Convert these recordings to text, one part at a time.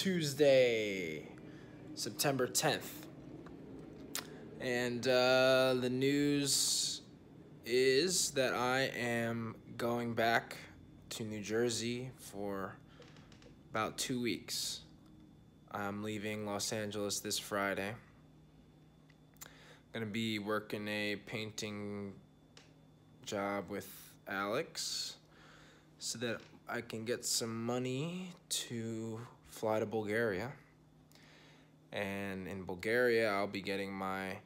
Tuesday, September 10th. And the news is that I am going back to New Jersey for about 2 weeks. I'm leaving Los Angeles this Friday. Gonna be working a painting job with Alex so that I can get some money to fly to Bulgaria. And in Bulgaria, I'll be getting my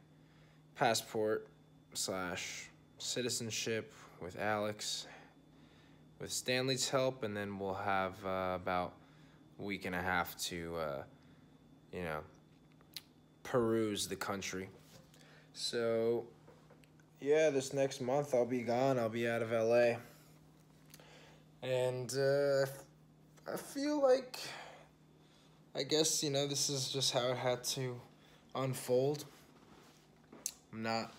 passport / citizenship with Alex, with Stanley's help, and then we'll have about a week and a half to, peruse the country. So, yeah, this next month I'll be gone. I'll be out of LA. And I feel like, I guess, this is just how it had to unfold. I'm not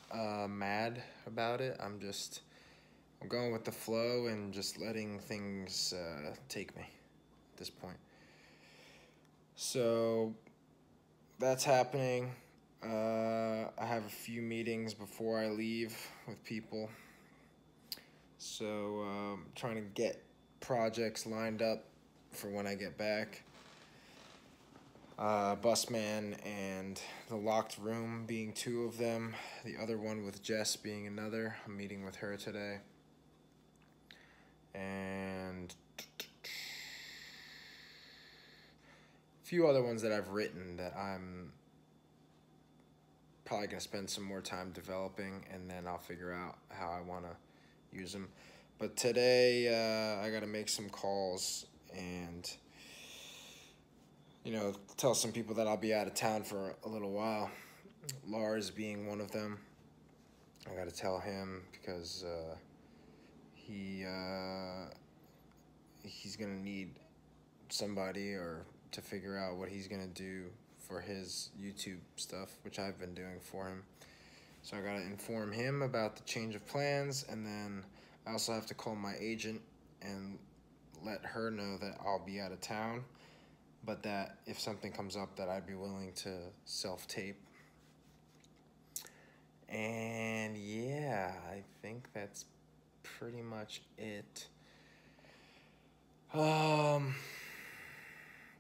mad about it. I'm going with the flow and just letting things take me at this point. So that's happening. I have a few meetings before I leave with people. So I'm trying to get projects lined up for when I get back. Busman and The Locked Room being 2 of them. The other one with Jess being another. I'm meeting with her today. And a few other ones that I've written that I'm probably going to spend some more time developing, and then I'll figure out how I want to use them. But today, I got to make some calls and, tell some people that I'll be out of town for a little while. Lars being one of them. I got to tell him because he's going to need somebody or to figure out what he's going to do for his YouTube stuff, which I've been doing for him. So I got to inform him about the change of plans, and then I also have to call my agent and let her know that I'll be out of town, but that if something comes up that I'd be willing to self-tape. And yeah, I think that's pretty much it.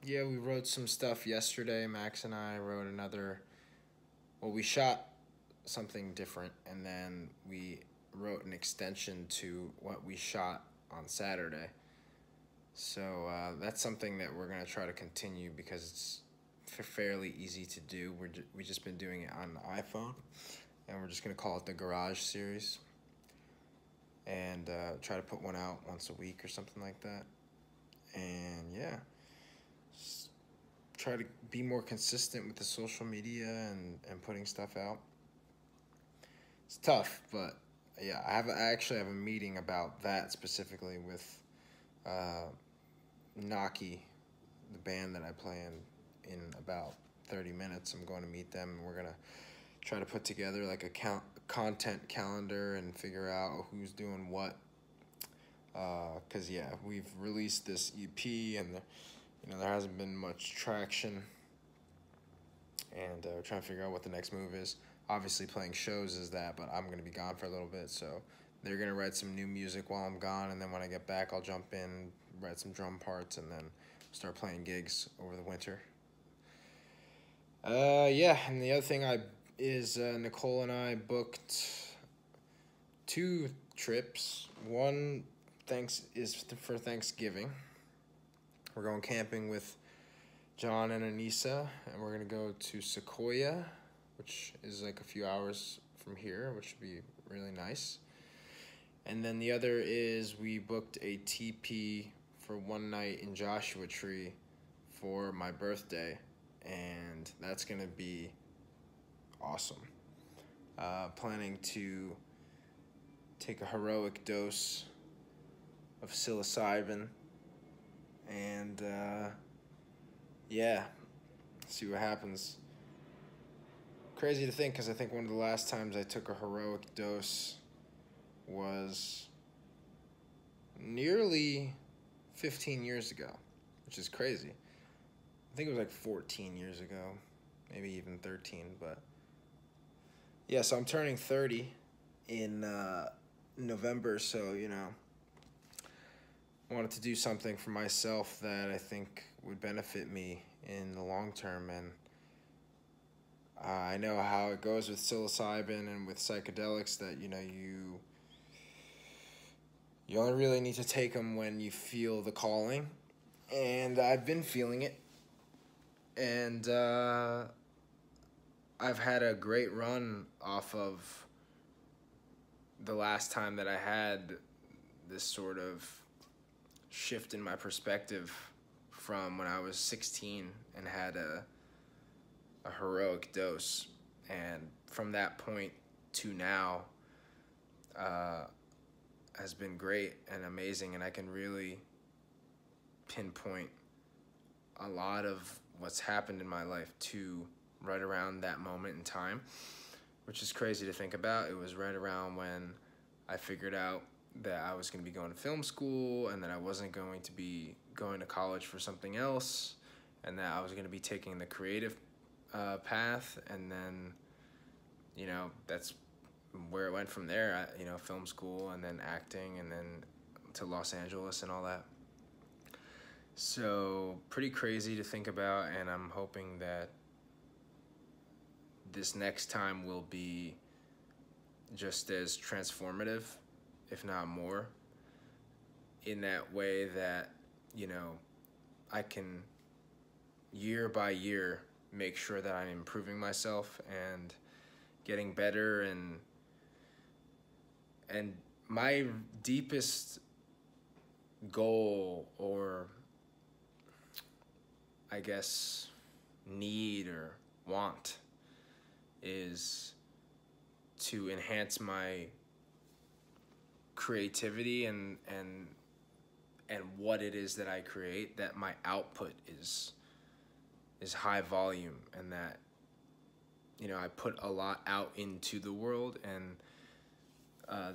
Yeah, we wrote some stuff yesterday. Max and I wrote we shot something different, and then we wrote an extension to what we shot on Saturday. So that's something that we're going to try to continue because it's fairly easy to do. We've just been doing it on the iPhone, and we're just going to call it the Garage Series, and try to put one out once a week or something like that. And yeah, just try to be more consistent with the social media and putting stuff out. It's tough, but yeah, I actually have a meeting about that specifically with Naki, the band that I play in about 30 minutes. I'm going to meet them, and we're going to try to put together like a content calendar and figure out who's doing what. Because, yeah, we've released this EP, and there hasn't been much traction. And we're trying to figure out what the next move is. Obviously, playing shows is that, but I'm going to be gone for a little bit, so they're going to write some new music while I'm gone, and then when I get back, I'll jump in, write some drum parts, and then start playing gigs over the winter. Yeah, and the other thing is Nicole and I booked 2 trips. One is for Thanksgiving. We're going camping with John and Anissa, and we're going to go to Sequoia, which is like a few hours from here, which would be really nice. And then the other is we booked a TP for one night in Joshua Tree for my birthday, and that's going to be awesome. Planning to take a heroic dose of psilocybin and yeah, see what happens. Crazy to think, because I think one of the last times I took a heroic dose was nearly 15 years ago, which is crazy. I think it was like 14 years ago, maybe even 13, but yeah, so I'm turning 30 in November, so, you know, I wanted to do something for myself that I think would benefit me in the long term, and I know how it goes with psilocybin and with psychedelics that, you know, you only really need to take them when you feel the calling, and I've been feeling it, and I've had a great run off of the last time that I had this sort of shift in my perspective from when I was 16 and had a heroic dose, and from that point to now has been great and amazing, and I can really pinpoint a lot of what's happened in my life to right around that moment in time, which is crazy to think about. It was right around when I figured out that I was going to be going to film school, and that I wasn't going to be going to college for something else, and that I was going to be taking the creative path, and then, you know, that's where it went from there. You know, film school, and then acting, and then to Los Angeles and all that. So pretty crazy to think about, and I'm hoping that this next time will be just as transformative, if not more, in that way that, you know, I can year by year make sure that I'm improving myself and getting better, and my deepest goal, or I guess need or want, is to enhance my creativity and what it is that I create, that my output is high volume, and that, you know, I put a lot out into the world, and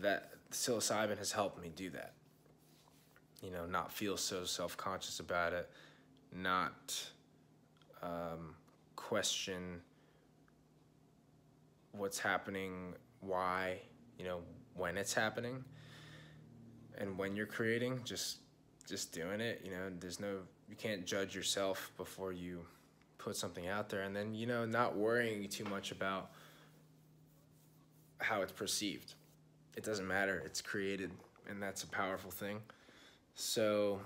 that psilocybin has helped me do that. You know, not feel so self-conscious about it, not question what's happening, why, you know, when it's happening, and when you're creating, just doing it. You know, you can't judge yourself before you put something out there, and then, you know, not worrying too much about how it's perceived. It doesn't matter, it's created, and that's a powerful thing. So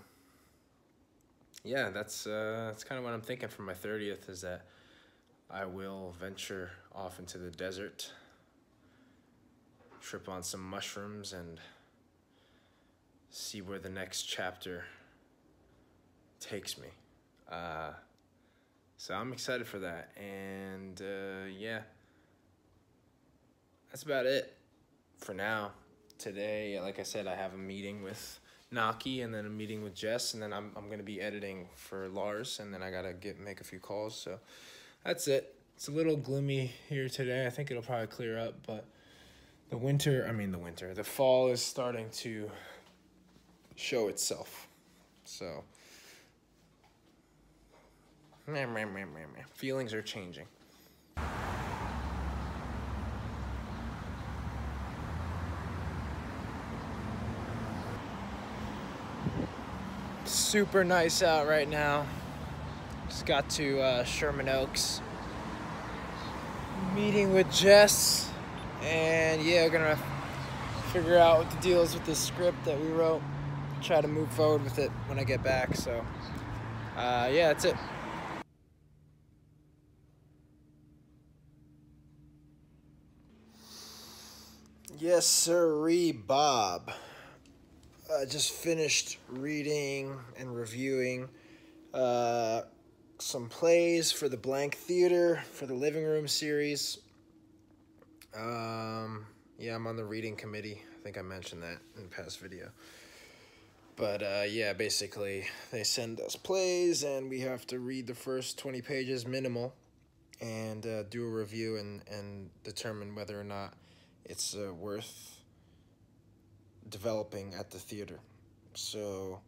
yeah, that's kind of what I'm thinking for my 30th, is that I will venture off into the desert, trip on some mushrooms, and see where the next chapter takes me. So I'm excited for that, and yeah, that's about it for now. Today, like I said, I have a meeting with Naki, and then a meeting with Jess, and then I'm gonna be editing for Lars, and then I gotta make a few calls. So that's it. It's a little gloomy here today. I think it'll probably clear up, but the fall is starting to show itself. So feelings are changing. Super nice out right now. Just got to Sherman Oaks, meeting with Jess, and yeah, we're gonna figure out what the deal is with this script that we wrote. Try to move forward with it when I get back. So yeah, that's it. Yes, sirree, Bob. I just finished reading and reviewing some plays for the Blank Theater for the Living Room series. Yeah, I'm on the reading committee. I think I mentioned that in the past video. But yeah, basically they send us plays, and we have to read the first 20 pages minimal, and do a review and determine whether or not it's worth developing at the theater. So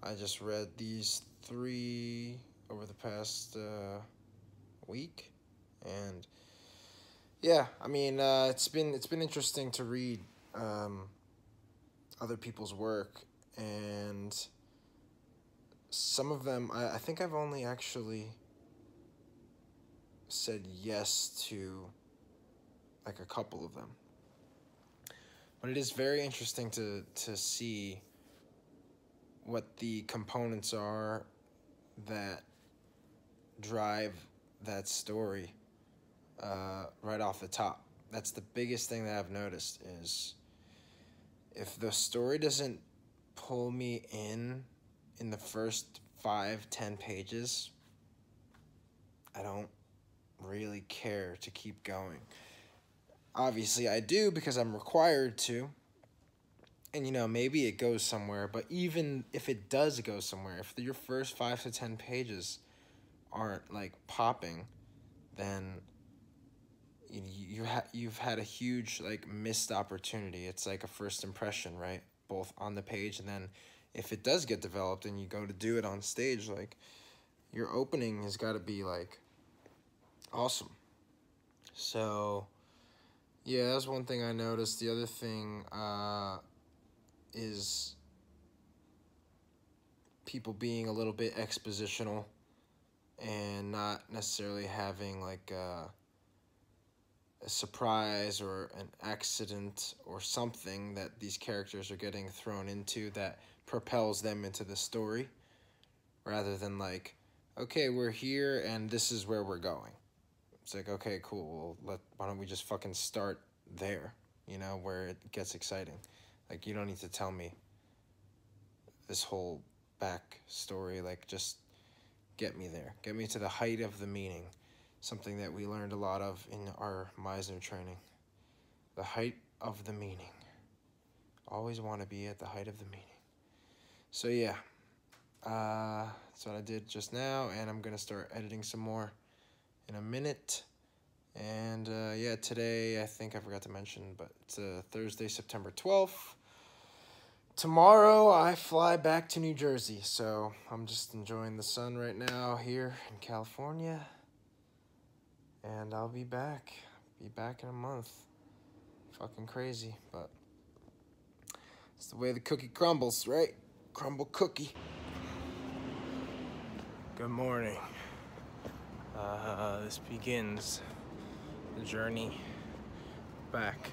I just read these 3 over the past week, and yeah, I mean, it's been interesting to read other people's work, and some of them, I think I've only actually said yes to like a couple of them. But it is very interesting to see what the components are that drive that story right off the top. That's the biggest thing that I've noticed is if the story doesn't pull me in the first 5-10 pages, I don't really care to keep going. Obviously, I do because I'm required to. And, you know, maybe it goes somewhere. But even if it does go somewhere, if your first 5 to 10 pages aren't, like, popping, then you've had a huge, like, missed opportunity. It's like a first impression, right? Both on the page, and then if it does get developed and you go to do it on stage, like, your opening has got to be, like, awesome. So yeah, that's one thing I noticed. The other thing is people being a little bit expositional and not necessarily having like a surprise or an accident or something that these characters are getting thrown into that propels them into the story, rather than like, okay, we're here and this is where we're going. It's like, okay, cool, well, why don't we just fucking start there, you know, where it gets exciting. Like, you don't need to tell me this whole back story. Like, just get me there. Get me to the height of the meaning. Something that we learned a lot of in our Meisner training. The height of the meaning. Always want to be at the height of the meaning. So, yeah. That's what I did just now, and I'm going to start editing some more in a minute. And yeah, today I think I forgot to mention, but it's Thursday, September 12th. Tomorrow I fly back to New Jersey, so I'm just enjoying the sun right now here in California, and I'll be back in a month. Fucking crazy, but it's the way the cookie crumbles, right? Crumble cookie. Good morning. This begins the journey back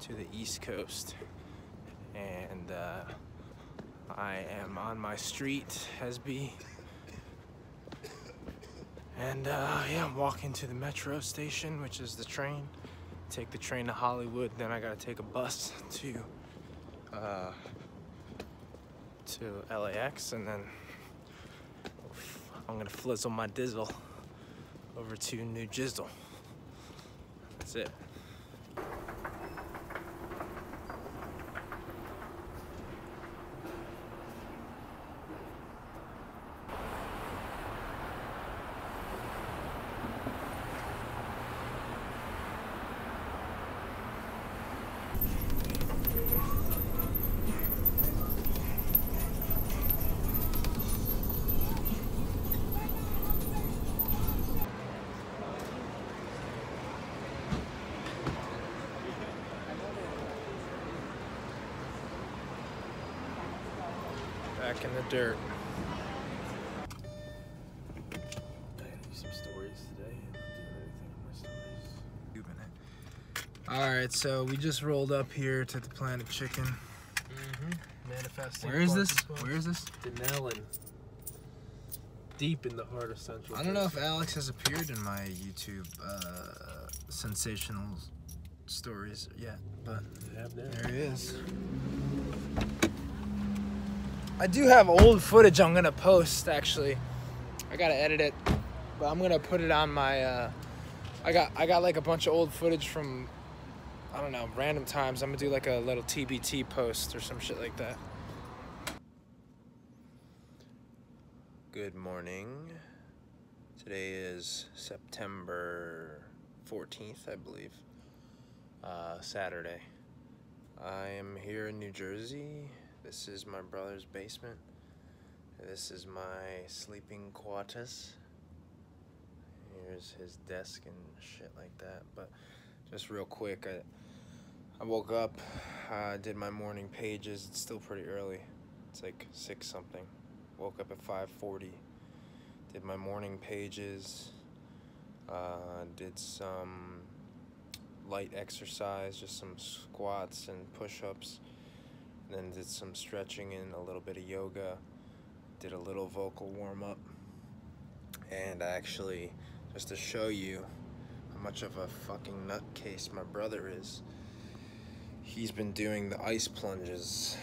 to the East Coast, and I am on my street, Hesby, and yeah, I'm walking to the metro station, which is the train. Take the train to Hollywood, then I gotta take a bus to LAX, and then I'm gonna flizzle my dizzle over to New Jizzle. That's it. Back in the dirt. I gotta do some stories today. I'm not doing anything with my stories. Alright, so we just rolled up here to the Planet Chicken. Manifesting. Where is this? Where is this? Denellen. Deep in the heart of Central. I don't know if Alex has appeared in my YouTube sensational stories yet, but there he is. I do have old footage I'm gonna post, actually. I gotta edit it, but I'm gonna put it on my I got like a bunch of old footage from, I don't know, random times. I'm gonna do like a little TBT post or some shit like that. Good morning. Today is September 14th, I believe. Saturday. I am here in New Jersey. This is my brother's basement, This is my sleeping quarters. Here's his desk and shit like that. But just real quick, I woke up, did my morning pages. It's still pretty early. It's like 6 something. Woke up at 5:40. Did my morning pages. Did some light exercise, just some squats and push-ups. Then did some stretching and a little bit of yoga. Did a little vocal warm-up. And actually, just to show you how much of a fucking nutcase my brother is, he's been doing the ice plunges.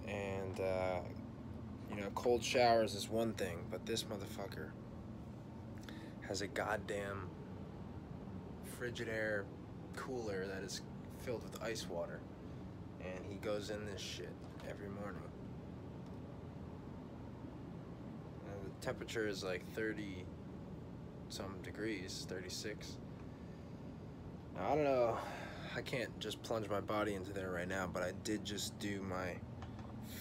And, you know, cold showers is one thing, but this motherfucker has a goddamn Frigidaire cooler that is filled with ice water. And he goes in this shit every morning. And the temperature is like 30 some degrees, 36. Now, I don't know, I can't just plunge my body into there right now, but I did just do my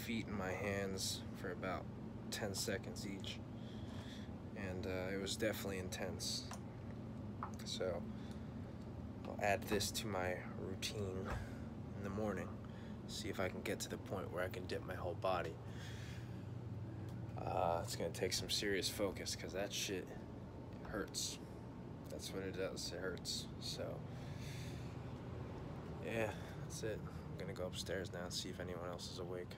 feet and my hands for about 10 seconds each. And it was definitely intense. So I'll add this to my routine in the morning. See if I can get to the point where I can dip my whole body. It's gonna take some serious focus because that shit hurts. That's what it does, it hurts. So yeah, that's it. I'm gonna go upstairs now and see if anyone else is awake.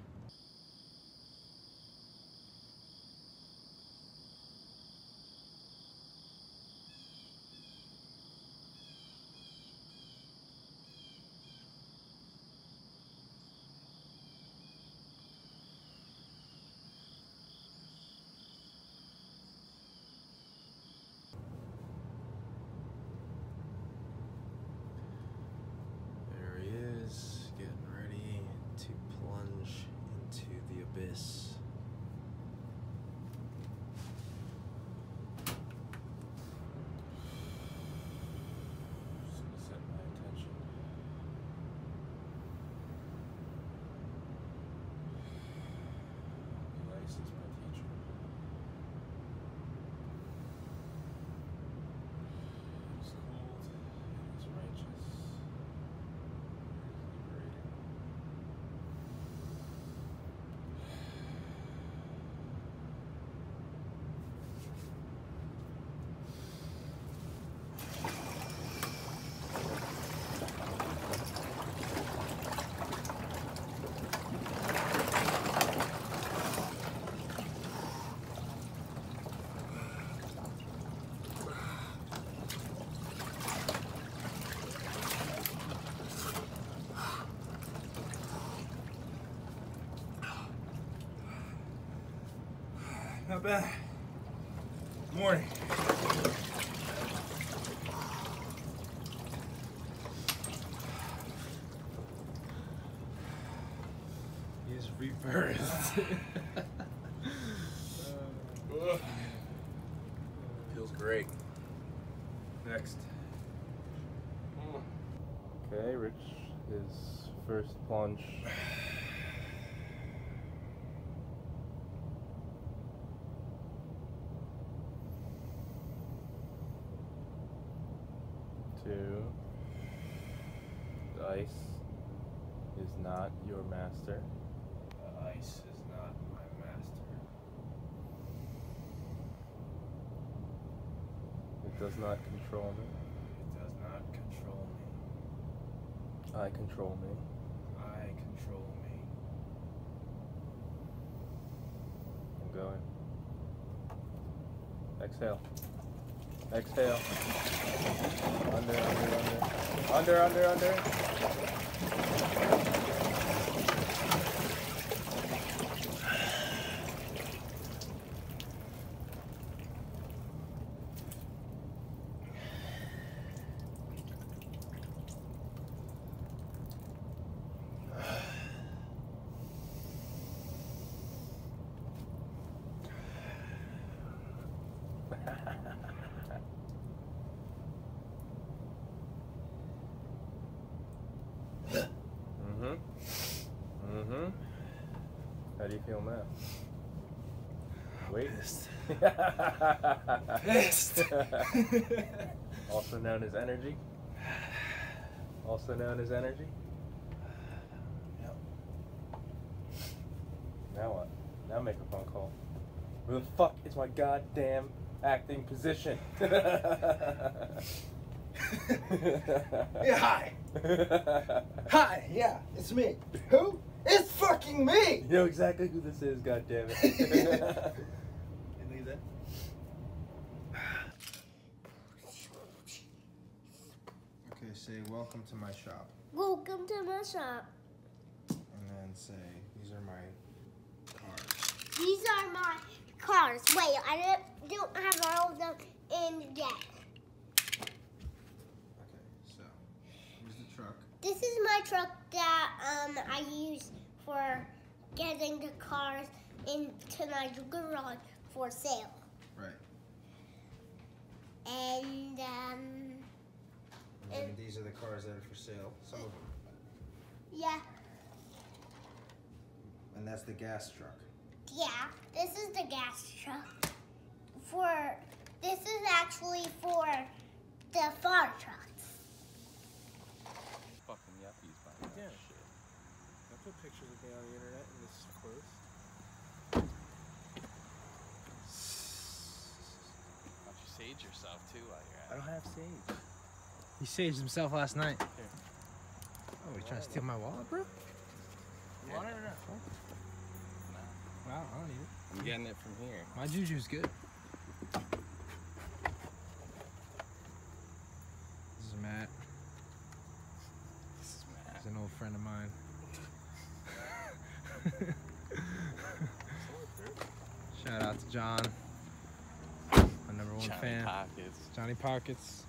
Not bad. Morning. He's rebirthed. Feels great. Next. Okay, Rich, his first plunge. 2. The ice is not your master. The ice is not my master. It does not control me. It does not control me. I control me. I control me. I'm going. Exhale. Exhale. Under, under, under. Under, under, under. How do you feel now? Wait. Pissed. Pissed. Also known as energy. Also known as energy. Yep. Now what? Now make a phone call. Where the fuck is my goddamn acting position? Yeah, hi. Hi, yeah, it's me. Who? It's fucking me! You know exactly who this is, goddammit. You leave that? Okay, say welcome to my shop. Welcome to my shop. And then say, these are my cars. These are my cars. Wait, I don't have all of them in yet. Okay, so here's the truck. This is my truck that I use for getting the cars into my garage for sale. Right. And And these are the cars that are for sale. Some of them. yeah, And that's the gas truck. yeah, this is the gas truck. This is actually for the fire trucks. Fucking yuppies by that Yeah. shit. I put pictures of me on the internet and this is close. Why don't you sage yourself too while you're I at it? don't have sage. He saged himself last night. Here. Oh, he's trying to steal my wallet, bro? You want it or not? Wow, I don't need it. I'm getting it from here. My juju's good. This is Matt. This is Matt. He's an old friend of mine. Shout out to John, my number one Johnny fan. Pockets. Johnny Pockets.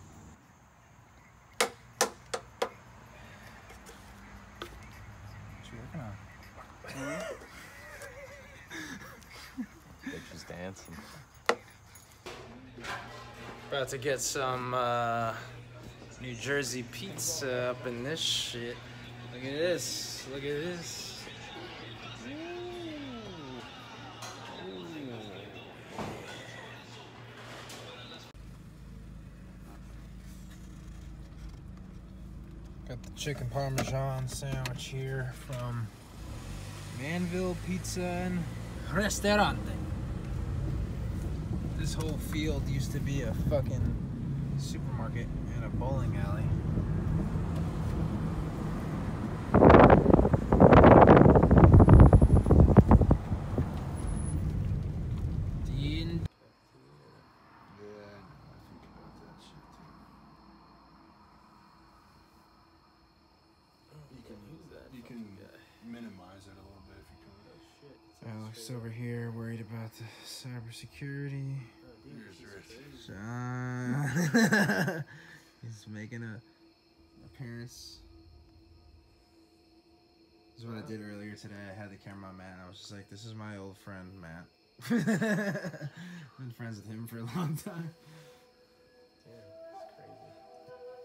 What you working on? Bitches dancing. About to get some New Jersey pizza up in this shit. Look at this. Look at this. Got the chicken parmesan sandwich here from Manville Pizza and Restaurante. This whole field used to be a fucking supermarket and a bowling alley. You can minimize it a little bit if you can. Alex over here worried about the cybersecurity. Here's Rich. John. He's making a appearance. This is what I did earlier today. I had the camera on Matt and I was just like, this is my old friend Matt. Been friends with him for a long time. Yeah, it's crazy.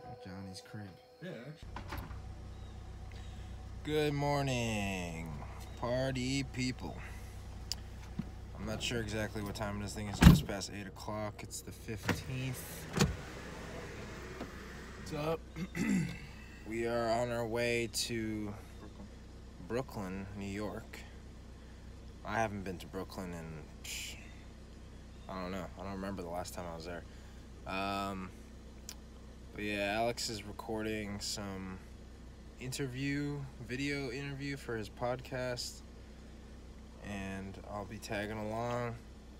At Johnny's crib. Yeah, actually. Good morning, party people. I'm not sure exactly what time it is. I think it's just past 8 o'clock. It's the 15th. What's up? We are on our way to Brooklyn, New York. I haven't been to Brooklyn in, I don't know. I don't remember the last time I was there. But yeah, Alex is recording some video interview for his podcast, and I'll be tagging along.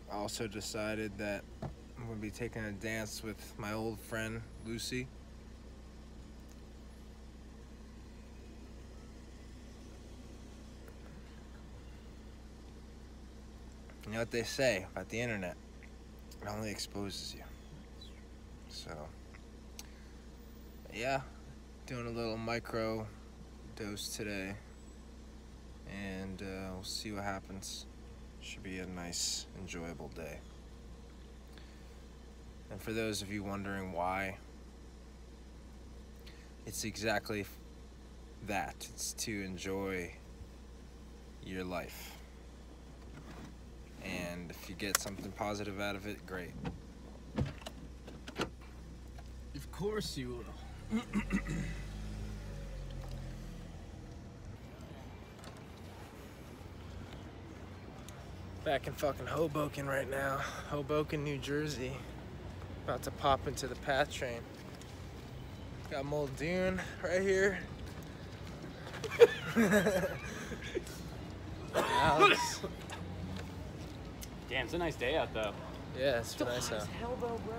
I also decided that I'm going to be taking a dance with my old friend Lucy. You know what they say about the internet? It only exposes you. So, yeah, doing a little micro dose today, and we'll see what happens. Should be a nice, enjoyable day. And for those of you wondering why, it's exactly that. It's to enjoy your life. And if you get something positive out of it, great. Of course you will. Back in fucking Hoboken right now. Hoboken, New Jersey. About to pop into the PATH train. Got Muldoon right here. Alex. Damn, it's a nice day out though. Yeah, it's nice out. Hell though, bro.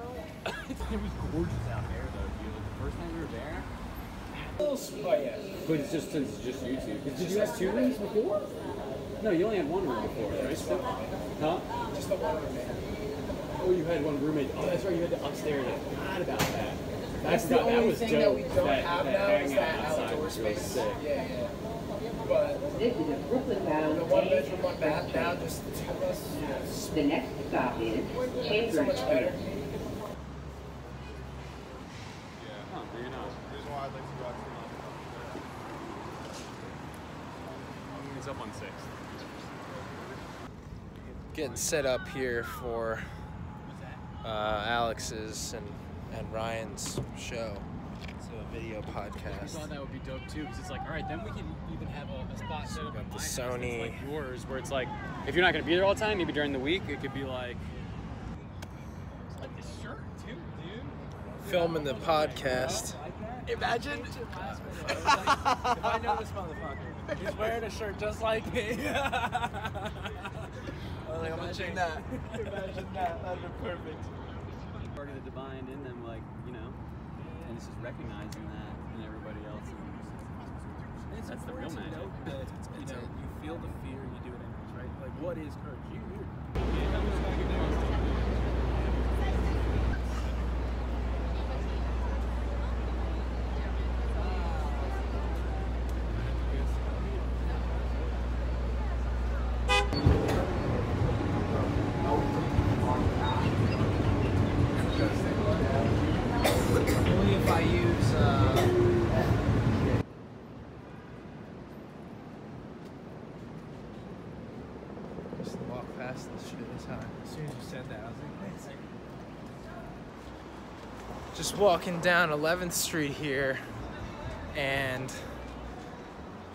It was gorgeous out there though, dude. Like, the first time we were there. Oh yeah. But it's just since it's just YouTube. Did you have 2 rooms before? No, you only had 1 room before, right? Huh? Just the one roommate. Oh, you had 1 roommate. Oh, that's right. You had the upstairs. I forgot about that. That's the only thing that we don't have now is that outside outdoor was really space. sick. Yeah. But This is a Brooklyn bound the 1 bedroom, 1 bath now, just the 2 of us. The next stop is So Cambridge much better. Street. Oh, maybe not. Here's why I'd like to go out to It's up on 6th. Getting set up here for Alex's and Ryan's show. It's a video I podcast. thought that would be dope too, because it's like, all right, then we can even have a spot set up Got at the my house Sony. that's like yours, where it's like, if you're not gonna be there all the time, maybe during the week, it could be like this shirt too, dude. Filming the podcast. Imagine. If I know this motherfucker, he's wearing a shirt just like me. I'm gonna change that. Imagine that. That'd be perfect. Part of the divine in them, like, you know, and it's just recognizing that in everybody else. And that's the real magic. You know, you feel the fear, you do it anyways, right? Like, what is courage? You. Only if I use Just walk past this shit this high. as soon as you said that, I was like, wait a second. Just walking down 11th Street here, and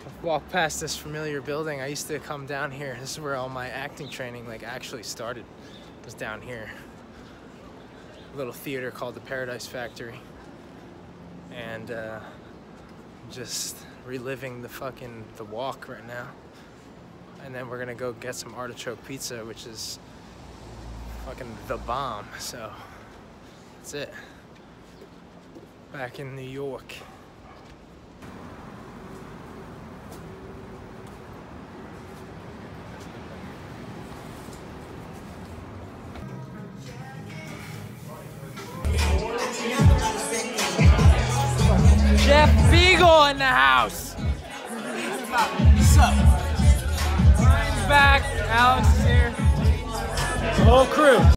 I've walked past this familiar building. I used to come down here. This is where all my acting training actually started. Was down here. A little theater called the Paradise Factory, and just reliving the walk right now. And then we're gonna go get some artichoke pizza, which is fucking the bomb. So that's it. Back in New York. Jeff Beagle in the house. What's up? Ryan's back. Alex is here. The whole crew.